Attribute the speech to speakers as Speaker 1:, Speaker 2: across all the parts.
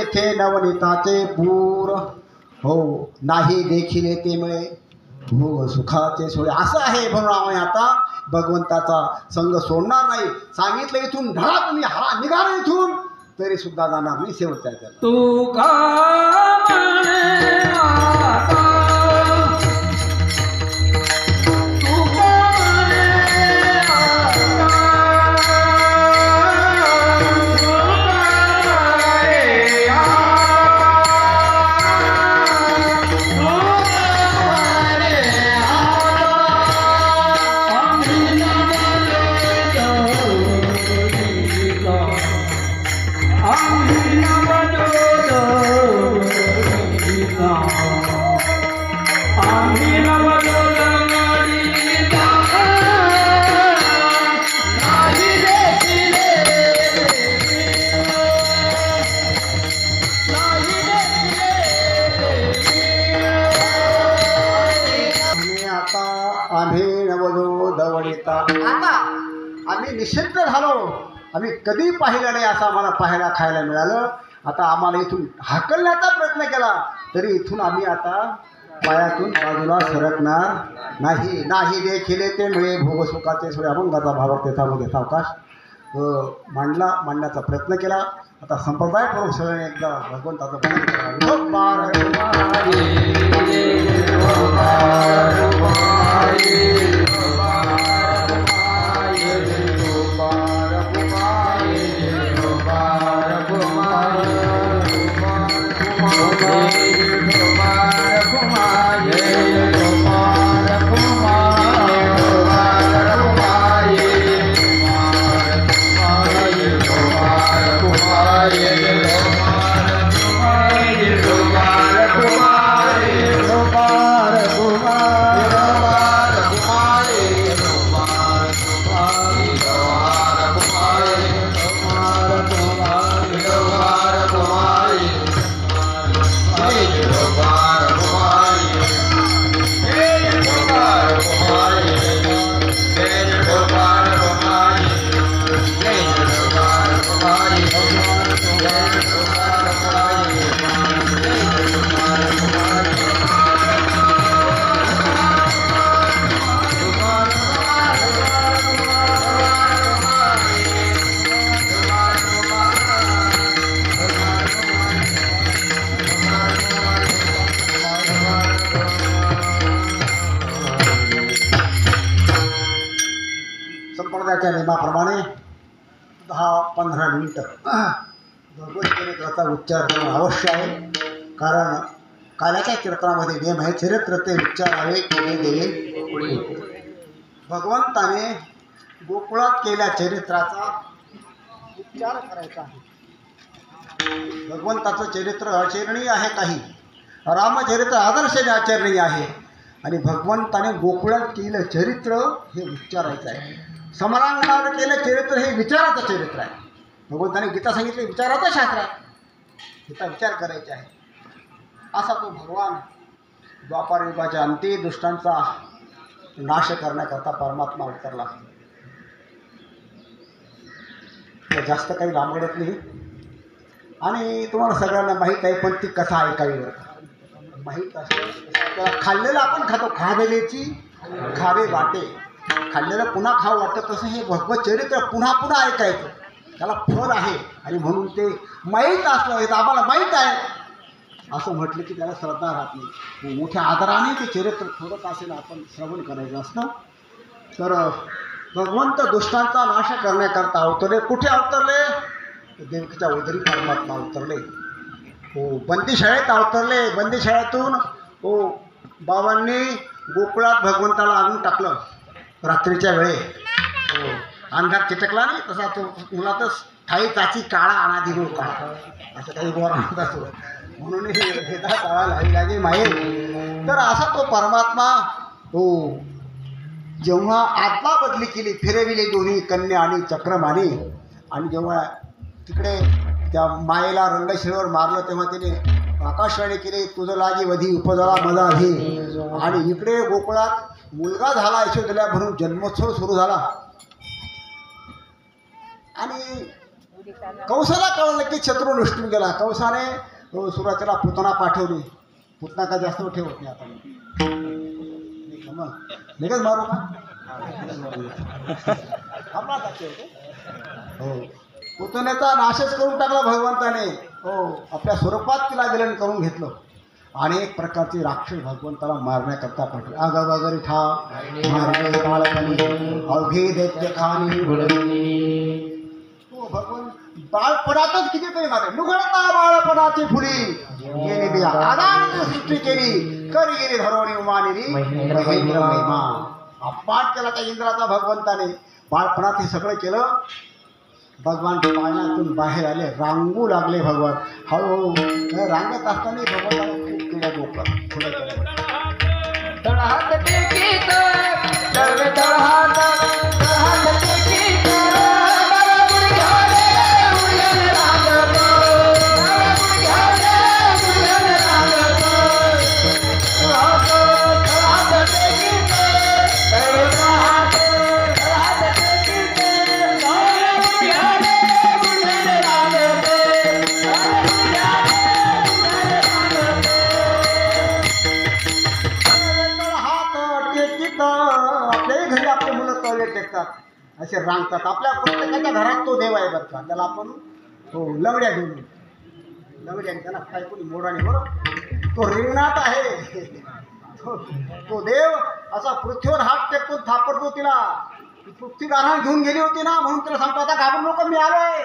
Speaker 1: तेथे नवनीताचे पूर, हो नाही देखील ते मिळे भोग सुखाचे सोळे. असं आहे म्हणून आम्ही आता भगवंताचा संग सोडणार नाही. सांगितलं इथून ढळा तुम्ही हा निघाला इथून तरी सुद्धा जाणार नाही. शेवटच्या त्याला
Speaker 2: तू का म्हणे आता, तू का म्हणे आता, तू का रे आता, तू का रे आता, आम्ही नमलो गौरीला, आम्ही नमलो गौरीला, आम्ही नमलो गौरीला, नाही देखिले, नाही
Speaker 1: आणि आता आम्ही नवलो दवडिता. आता आम्ही निश्चिंत झालो. आम्ही कधी पाहिलं नाही असं आम्हाला पाहायला खायला मिळालं. आता आम्हाला इथून हाकलण्याचा प्रयत्न केला तरी इथून आम्ही आता पायातून बाजूला सरकणार नाही. नाही देखील ते मिळे भोग सुखाचे सोडे. अभंगाचा भाव त्याच्यामध्ये सावकाश मांडण्याचा प्रयत्न केला. आता संप्रदायपूर्वक सगळ्यांनी एकदा भगवंताचं भजन संप्रदायाच्या नियमाप्रमाणे 10-15 मिनिटं भगवद्गीतेचा उच्चार करणं आवश्यक आहे. कारण काल्याच्या कीर्तनामध्ये नियम आहे चरित्र ते उच्चारावे केले गेले. भगवंताने गोकुळात केल्या चरित्राचा उच्चार करायचा आहे. भगवंताचं चरित्र आचरणीय आहे. काही रामचरित्र आदर्शाने आचरणीय आहे. आणि भगवंताने गोकुळात केलं चरित्र हे उच्चारायचं आहे. समरांगणावर केलं चरित्र हे विचाराचं चरित्र आहे. भगवंताने गीता सांगितलं विचाराचं शास्त्र आहे. गीता विचार करायचा आहे. असा तो भगवान द्वापार युगाच्या अंती दुष्टांचा नाश करण्याकरता परमात्मा अवतरला. जास्त काही लांबडत नाही. आणि तुम्हाला सगळ्यांना माहीत आहे पण ती कथा ऐकावी बरं माहीत असं खाल्लेलं आपण खातो. खावेलेची खावे वाटे. खाल्लेलं पुन्हा खावं वाटतं तसं हे भगवत चरित्र पुन्हा पुन्हा ऐकायचं. त्याला फल आहे. आणि म्हणून ते माहीत असलं हे आम्हाला माहीत आहे असं म्हटलं की त्याला श्रद्धा राहत नाही. मोठ्या आदराने ते चरित्र थोडंच असेल आपण श्रवण करायचं असतं. तर भगवंत दुष्टांचा नाश करण्याकरता अवतरले. कुठे अवतरले? देवकीच्या उदरी परमात्मा अवतरले. हो बंदीशाळेत अवतरले. बंदीशाळेतून हो बाबांनी गोकुळात भगवंताला आणून टाकलं रात्रीच्या वेळे. हो अंधार चिटकला नाही तसा तो मुलातच ठाई चाची काळा अनाधी मूळ काळा असं काही गोर आणत असतो. म्हणून भेदा काळा लागे माये. तर असा तो परमात्मा हो जेव्हा आत्मा बदली केली फिरविले दोन्ही कन्या आणि चक्रमाने. आणि जेव्हा तिकडे त्या मायेला रंगशिळेवर मारलं तेव्हा तिने आकाशवाणी केली तुझं लागी वधी उपजला मजा हे. आणि इकडे गोकुळात मुलगा झाला यशोदेला म्हणून जन्मोत्सव सुरू झाला. आणि कंसाला कळलं की शत्रू निष्ठून गेला. कंसाने सुरुवातीला पुतना पाठवली. पुतना का जास्त ठेवत नाही आता मग लगेच मारू का हो. पुतण्याचा नाशच करून टाकला भगवंताने. हो, आपल्या स्वरूपात तिला विलीन करून घेतलं. आणि एक प्रकारची राक्षस भगवंताला मारण्याकरता पाठवली. आगा वगैरे ठा मारले बाळपणी अवघे दैत्य खाणी हो भगवंत बाळपणातच किती तरी मारे नुघडता बाळपणाची फुली गेली बिया आदाने सृष्टी केली करी गेली धरवणी उमानेरी महेंद्र महिमा. अपमान केला त्या इंद्राचा भगवंताने. बाळपणात हे सगळं केलं. भगवान पाळण्यातून बाहेर आले. रांगू लागले भगवान. हळूहळू रांगत असताना भगवंताने खूप किड्या गोपला थोड्या केल्या.
Speaker 2: तळहात टेकीत सर्व तळहात तळहात टेकीत बाळापुरी घाले उडले रांगत बाळापुरी घाले उडले रांगत तळहात टेकीत सर्व तळहात तळहात टेकीत बाळापुरी घाले उडले रांगत बाळापुरी घाले उडले रांगत.
Speaker 1: हात टेकीत आपल्याही घरी आपले मुलं तळे टेकतात असे रांगतात. आपल्या प्रत्येकाच्या घरात तो देव आहे बरं का. त्याला आपण हो लंगड्या घेऊन लंगड्या त्याला काय कोणी मोडाने बरं तो रिंगणात आहे. तो देव असा पृथ्वीवर हात टेकून थापडतो तिला. पृथ्वी गारहाण घेऊन गेली होती ना म्हणून तिला सांगतो आता घाबरू नको मी आलोय.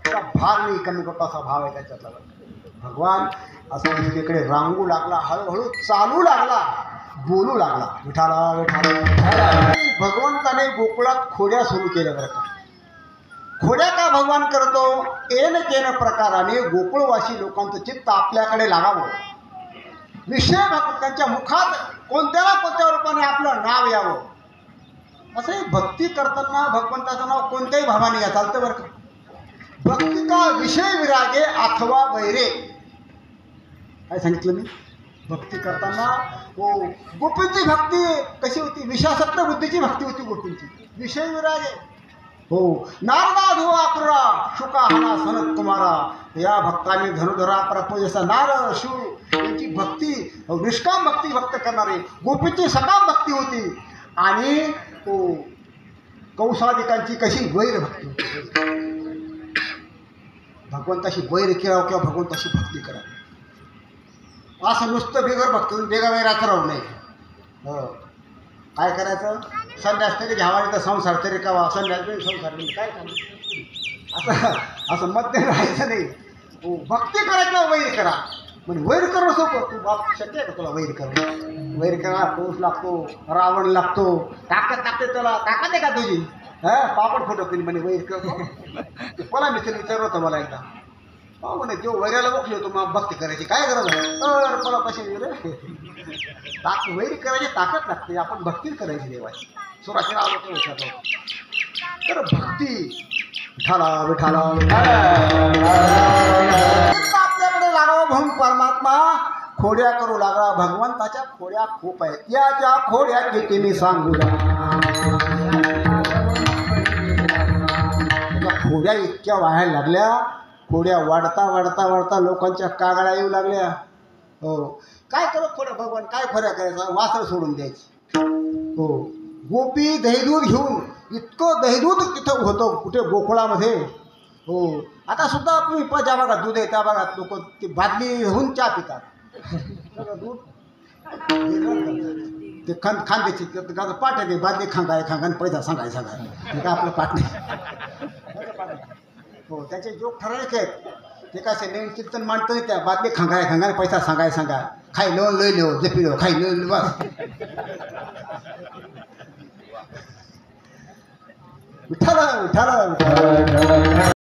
Speaker 1: त्याचा भार नाही कमी करतो असा भाव आहे त्याच्यातला. भगवान असा तिकडे रांगू लागला. हळूहळू चालू लागला. बोलू लागला विठाला विठाला. भगवंताने गोकुळात खोड्या सुरू केल्या बरं का. खोड्या का भगवान करतो एन केन प्रकाराने गोकुळवासी लोकांचं चित्त आपल्याकडे लागावं. विषय त्यांच्या मुखात कोणत्या ना कोणत्या रूपाने आपलं नाव यावं. असं भक्ती करताना भगवंताचं नाव कोणत्याही भावाने घ्या चालतं बरं का. भक्ती का विषय विरागे अथवा वैरे काय सांगितलं मी. भक्ती करताना हो गोपींची भक्ती कशी होती विषयासक्त बुद्धीची भक्ती होती गोपींची. विषय विरागे हो नारदा धुवा अपुरा शुका हाना सनत कुमारा या भक्तांनी धनुधरा प्रपोजसा नार शिव यांची भक्ती निष्काम भक्ती भक्त करणारी गोपींची सकाम भक्ती होती. आणि हो कौसादिकांची कशी वैर भक्ती होती. भगवंताशी वैर केरावं किंवा भगवंताशी भक्ती करावी. असं नुसतं बेगर भक्ती बेगा वैराचं राहू नये. हो काय करायचं संन्यास तरी घ्यावा नाही तर संसार तरी कावा. संन्यास तरी संसार नाही काय असं मध्य राहायचं नाही. हो भक्ती करायचं वैर करा. म्हणजे वैर करणं सोपं. तू बाप शक्य आहे का तुला वैर करणं. वैर करा पाऊस लागतो रावण लागतो ताकद लागते त्याला. ताकद आहे का तुझी पापड फोटो केली म्हणे वैर करतो. मला मित्र विचारलं होतं मला एकदा. हो म्हणे तो वैराला बघलो होतो मग भक्ती करायची काय गरज आहे. तर मला कशी वैरी करायची ताकद लागते. आपण भक्ती करायची देवाची. सुराशीला आलो तो विचारतो तर भक्ती विठाला विठाला आपल्याकडे लागावं म्हणून परमात्मा खोड्या करू लागला. भगवंताच्या खोड्या खूप आहेत. याच्या खोड्या किती मी सांगू. खोड्या इतक्या व्हायला लागल्या. खोड्या वाढता वाढता वाढता लोकांच्या कागड्या येऊ लागल्या. हो काय करू खोड्या भगवान काय खोड्या करायचं वासर सोडून द्यायची. हो गोपी दहीदूध घेऊन इतकं दहीदूध तिथं होतं कुठे गोकुळामध्ये. हो आता सुद्धा तुम्ही ज्या भागात दूध आहे त्या भागात लोक ती बादली घेऊन चहा पितात. दूध ते खांद्याची पाठ आहे. बादली खांगाय खांगाने पैसा सांगाय सांगाय ते काय आपलं पाठ नाही. हो त्याचे जोक ठरायचे आहेत. ते काय नेम कीर्तन मांडतं त्या बादली खांगाय खांगाने पैसा सांगाय सांगा. खाई लो लय लो जपी लो खाई लो बस. विठाला विठाला विठाला